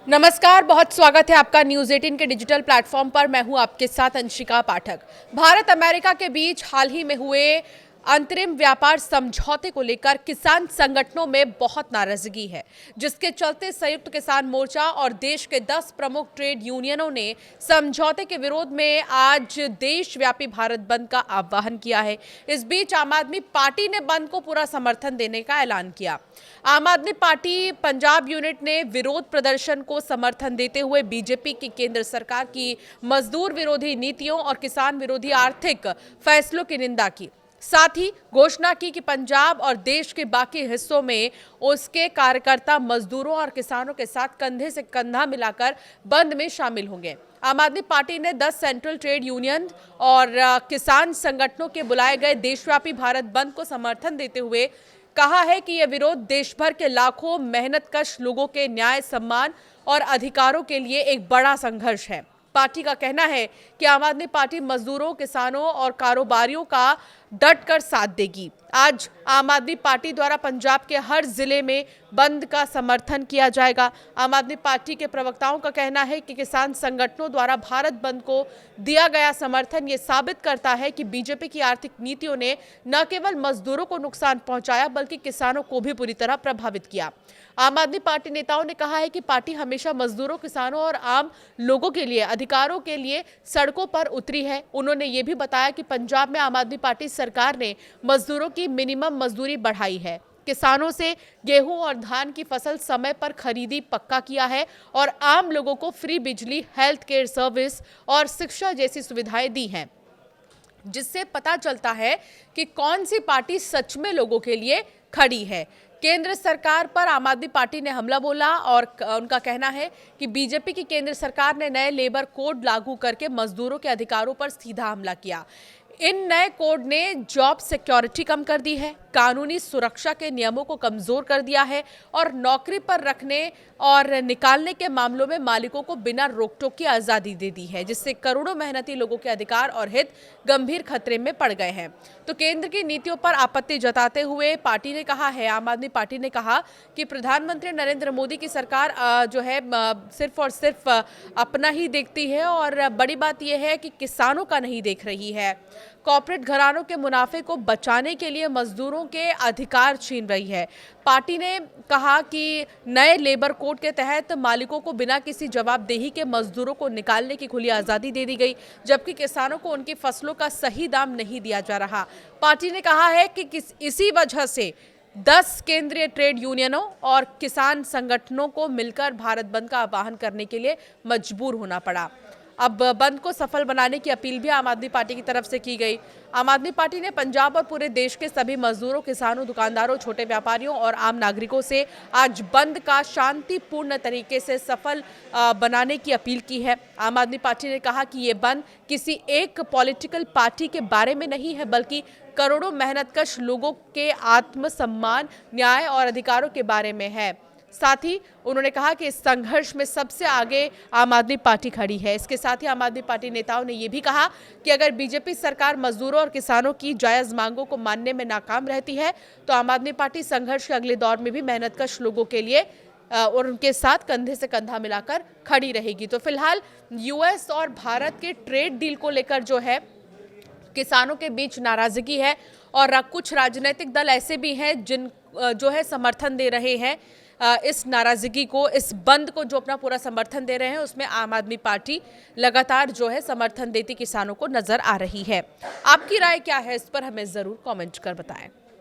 नमस्कार, बहुत स्वागत है आपका न्यूज़ 18 के डिजिटल प्लेटफॉर्म पर। मैं हूं आपके साथ अंशिका पाठक। भारत अमेरिका के बीच हाल ही में हुए अंतरिम व्यापार समझौते को लेकर किसान संगठनों में बहुत नाराजगी है, जिसके चलते संयुक्त किसान मोर्चा और देश के 10 प्रमुख ट्रेड यूनियनों ने समझौते के विरोध में आज देशव्यापी भारत बंद का आह्वान किया है। इस बीच आम आदमी पार्टी ने बंद को पूरा समर्थन देने का ऐलान किया। आम आदमी पार्टी पंजाब यूनिट ने विरोध प्रदर्शन को समर्थन देते हुए बीजेपी की केंद्र सरकार की मजदूर विरोधी नीतियों और किसान विरोधी आर्थिक फैसलों की निंदा की। साथ ही घोषणा की कि पंजाब और देश के बाकी हिस्सों में उसके कार्यकर्ता मजदूरों और किसानों के साथ कंधे से कंधा मिलाकर बंद में शामिल होंगे। आम आदमी पार्टी ने 10 सेंट्रल ट्रेड यूनियन और किसान संगठनों के बुलाए गए देशव्यापी भारत बंद को समर्थन देते हुए कहा है कि यह विरोध देश भर के लाखों मेहनतकश लोगों के न्याय, सम्मान और अधिकारों के लिए एक बड़ा संघर्ष है। पार्टी का कहना है कि आम आदमी पार्टी मजदूरों, किसानों और कारोबारियों का डट कर साथ देगी। आज आम आदमी पार्टी द्वारा पंजाब के हर जिले में बंद का समर्थन किया जाएगा। आम आदमी पार्टी के प्रवक्ताओं का कहना है कि किसान संगठनों द्वारा भारत बंद को दिया गया समर्थन ये साबित करता है कि बीजेपी की आर्थिक नीतियों ने न केवल मजदूरों को नुकसान पहुंचाया बल्कि किसानों को भी बुरी तरह प्रभावित किया। आम आदमी पार्टी नेताओं ने कहा है कि पार्टी हमेशा मजदूरों, किसानों और आम लोगों के लिए अधिकारों के लिए सड़कों पर उतरी है। उन्होंने ये भी बताया कि पंजाब में आम आदमी पार्टी सरकार ने मजदूरों की मिनिमम मजदूरी बढ़ाई है, किसानों से गेहूं और धान की फसल समय पर खरीदी पक्का किया है और आम लोगों को फ्री बिजली, हेल्थ केयर सर्विस और शिक्षा जैसी सुविधाएं दी हैं, जिससे पता चलता है कि कौन सी पार्टी सच में लोगों के लिए खड़ी है। केंद्र सरकार पर आम आदमी पार्टी ने हमला बोला और उनका कहना है कि बीजेपी की केंद्र सरकार ने नए लेबर कोड लागू करके मजदूरों के अधिकारों पर सीधा हमला किया। इन नए कोड ने जॉब सिक्योरिटी कम कर दी है, कानूनी सुरक्षा के नियमों को कमजोर कर दिया है और नौकरी पर रखने और निकालने के मामलों में मालिकों को बिना रोक-टोक की आज़ादी दे दी है, जिससे करोड़ों मेहनती लोगों के अधिकार और हित गंभीर खतरे में पड़ गए हैं। तो केंद्र की नीतियों पर आपत्ति जताते हुए पार्टी ने कहा है, आम आदमी पार्टी ने कहा कि प्रधानमंत्री नरेंद्र मोदी की सरकार जो है सिर्फ और सिर्फ अपना ही देखती है और बड़ी बात यह है कि किसानों का नहीं देख रही है। कॉर्पोरेट घरानों के मुनाफे को बचाने के लिए मजदूरों के अधिकार छीन रही है। पार्टी ने कहा कि नए लेबर कोड के तहत मालिकों को बिना किसी जवाबदेही के मजदूरों को निकालने की खुली आज़ादी दे दी गई, जबकि किसानों को उनकी फसलों का सही दाम नहीं दिया जा रहा। पार्टी ने कहा है कि इसी वजह से 10 केंद्रीय ट्रेड यूनियनों और किसान संगठनों को मिलकर भारत बंद का आह्वान करने के लिए मजबूर होना पड़ा। अब बंद को सफल बनाने की अपील भी आम आदमी पार्टी की तरफ से की गई। आम आदमी पार्टी ने पंजाब और पूरे देश के सभी मजदूरों, किसानों, दुकानदारों, छोटे व्यापारियों और आम नागरिकों से आज बंद का शांतिपूर्ण तरीके से सफल बनाने की अपील की है। आम आदमी पार्टी ने कहा कि ये बंद किसी एक पॉलिटिकल पार्टी के बारे में नहीं है, बल्कि करोड़ों मेहनतकश लोगों के आत्मसम्मान, न्याय और अधिकारों के बारे में है। साथ ही उन्होंने कहा कि इस संघर्ष में सबसे आगे आम आदमी पार्टी खड़ी है। इसके साथ ही आम आदमी पार्टी नेताओं ने ये भी कहा कि अगर बीजेपी सरकार मजदूरों और किसानों की जायज़ मांगों को मानने में नाकाम रहती है तो आम आदमी पार्टी संघर्ष के अगले दौर में भी मेहनतकश लोगों के लिए और उनके साथ कंधे से कंधा मिलाकर खड़ी रहेगी। तो फिलहाल यूएस और भारत के ट्रेड डील को लेकर जो है किसानों के बीच नाराजगी है और कुछ राजनीतिक दल ऐसे भी हैं जिन जो है समर्थन दे रहे हैं इस नाराजगी को, इस बंद को जो अपना पूरा समर्थन दे रहे हैं। उसमें आम आदमी पार्टी लगातार जो है समर्थन देती किसानों को नजर आ रही है। आपकी राय क्या है इस पर हमें जरूर कमेंट कर बताएं।